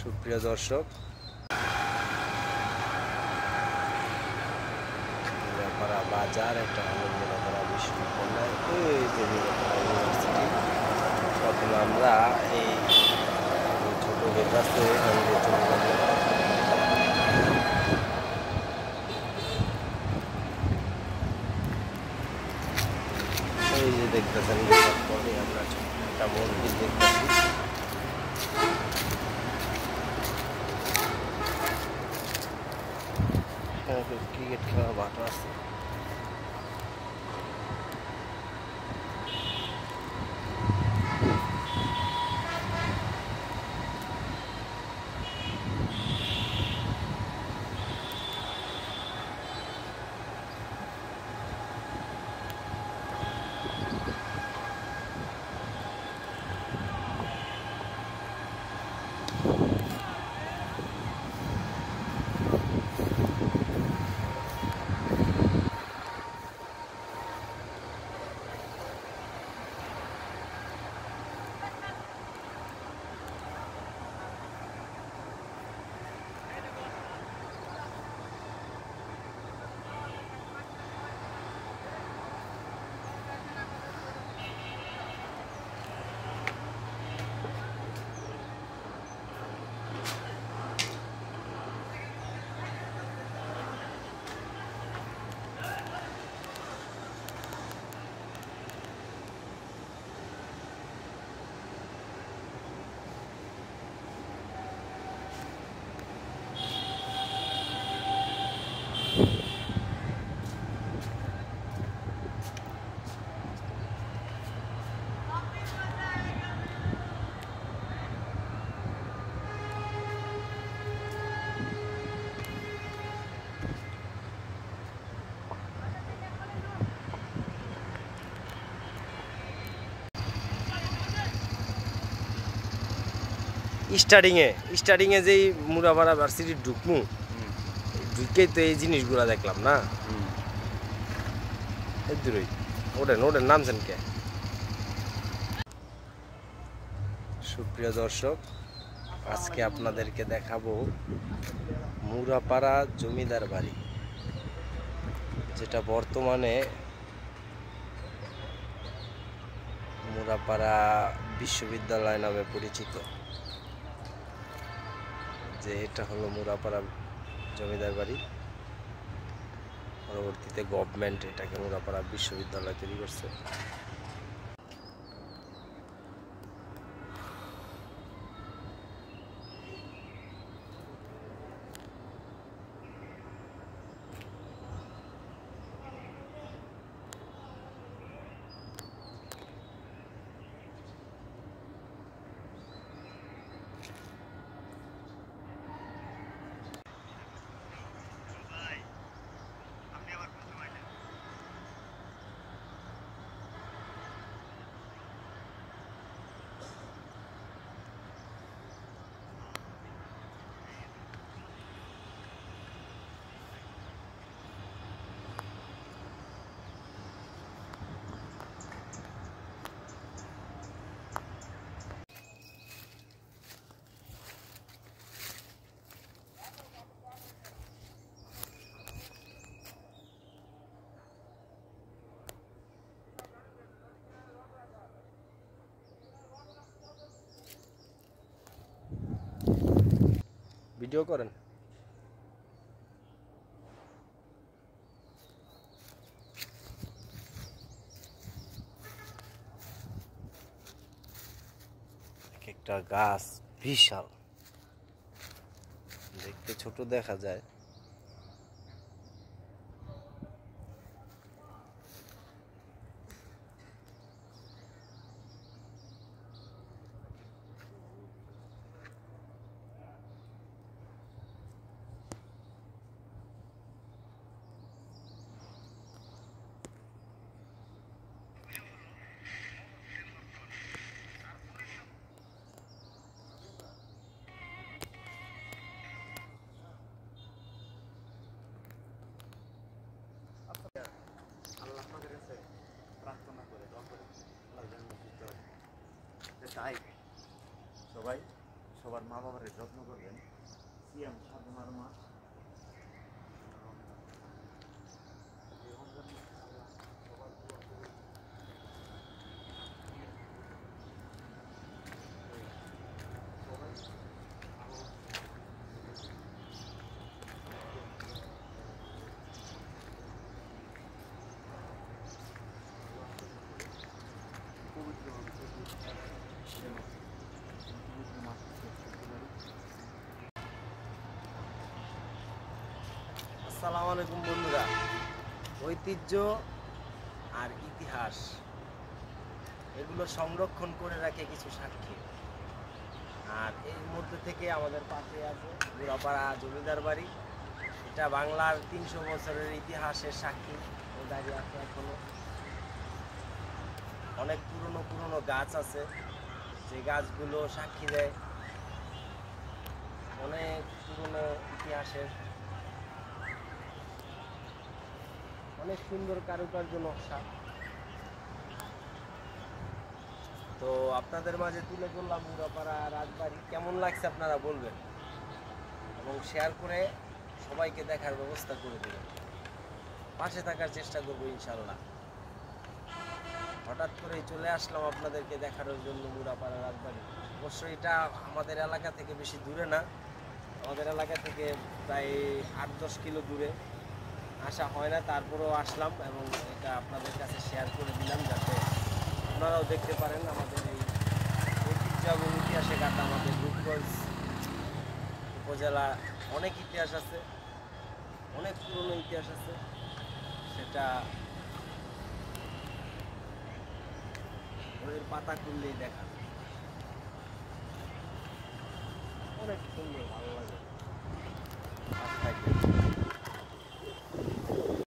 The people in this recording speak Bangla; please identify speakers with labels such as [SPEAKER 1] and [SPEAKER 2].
[SPEAKER 1] সুপ্রিয় দর্শক, মুরাপাড়া বাজার একটা হলো মুরাপাড়া বিশ্ববিদ্যালয়, এই যে মুরাপাড়া ইউনিভার্সিটি। তখন আমরা এই ছোট গেট আছে চলে যাবো। এই যে দেখতেছেন পরে আমরা একটা মন্দির দেখতেছি। ক্রিকেট খেলার মাঠও আছে। স্টার্টিংয়ে যেই মুরাপাড়া ভার্সিটি ঢুকমু, ঢুকেই তো এই জিনিসগুলো দেখলাম না। দূরই ওঠেন নামছেন কে? সুপ্রিয় দর্শক, আজকে আপনাদেরকে দেখাবো মুরাপাড়া জমিদার বাড়ি, যেটা বর্তমানে মুরাপাড়া বিশ্ববিদ্যালয় নামে পরিচিত। যে এটা হলো মুরাপাড়া জমিদার বাড়ি। পরবর্তীতে গভর্নমেন্ট এটাকে মুরাপাড়া বিশ্ববিদ্যালয় তৈরি করছে। ভিডিও করেন। একটা গাছ বিশাল, দেখতে ছোট দেখা যায়।
[SPEAKER 2] চাই সবাই সবার মা বাবার যত্ন করবেন। সিয়াম সাধনার মাস, সবার দোয়া করবেন। সবাই আরো পবিত্রভাবে যেন পবিত্র মাস শেষ করতে পারি।
[SPEAKER 1] আসসালামু আলাইকুম বন্ধুরা। ঐতিহ্য আর ইতিহাস এগুলো সংরক্ষণ করে রাখে কিছু সাক্ষী। আর এর মধ্যে থেকে আমাদের পাশে আছে বুড়াপাড়া জমিদার বাড়ি। এটা বাংলার 300 বছরের ইতিহাসের সাক্ষী দাঁড়িয়ে আছে এখনো। অনেক পুরনো পুরনো গাছ আছে, যে গাছগুলো সাক্ষী দেয় অনেক পুরনো ইতিহাসের। অনেক সুন্দর কারুকার্য নকশা। তো আপনাদের মাঝে তুলে ধরলাম বুড়াপাড়া রাজবাড়ি। কেমন লাগছে আপনারা বলবেন এবং শেয়ার করে সবাইকে দেখার ব্যবস্থা করে দেবেন। পাশে থাকার চেষ্টা করবো ইনশাল্লাহ। হঠাৎ করেই চলে আসলাম আপনাদেরকে দেখানোর জন্য বুড়াপাড়া রাজবাড়ি। অবশ্যই এটা আমাদের এলাকা থেকে বেশি দূরে না, আমাদের এলাকা থেকে প্রায় 8-10 কিলো দূরে। আসা হয় না, তারপরেও আসলাম এবং এটা আপনাদের কাছে শেয়ার করে দিলাম যাতে আপনারাও দেখতে পারেন আমাদের এই ঐতিহ্য এবং ইতিহাসে গাথা আমাদের রূপগঞ্জ উপজেলা। অনেক ইতিহাস আছে, অনেক পুরনো ইতিহাস আছে, সেটা বইয়ের পাতা খুললেই দেখা যায়। অনেক সুন্দর, ভালো লাগে।